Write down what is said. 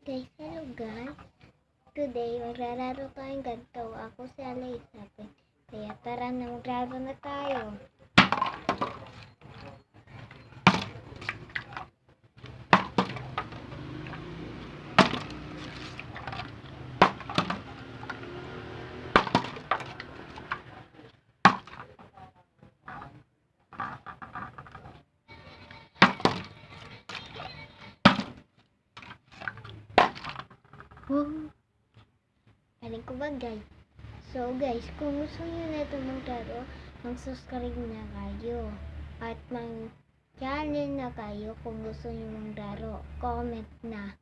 Guys, hello guys. Today, maglalaro tayong ganito. Ako si Elizabeth. Kaya tara na, maglaro na tayo. Galing ko ba guys? So guys, kung gusto nyo na ito maglaro, mag-subscribe na kayo. At mag-channel na kayo kung gusto nyo maglaro. Comment na.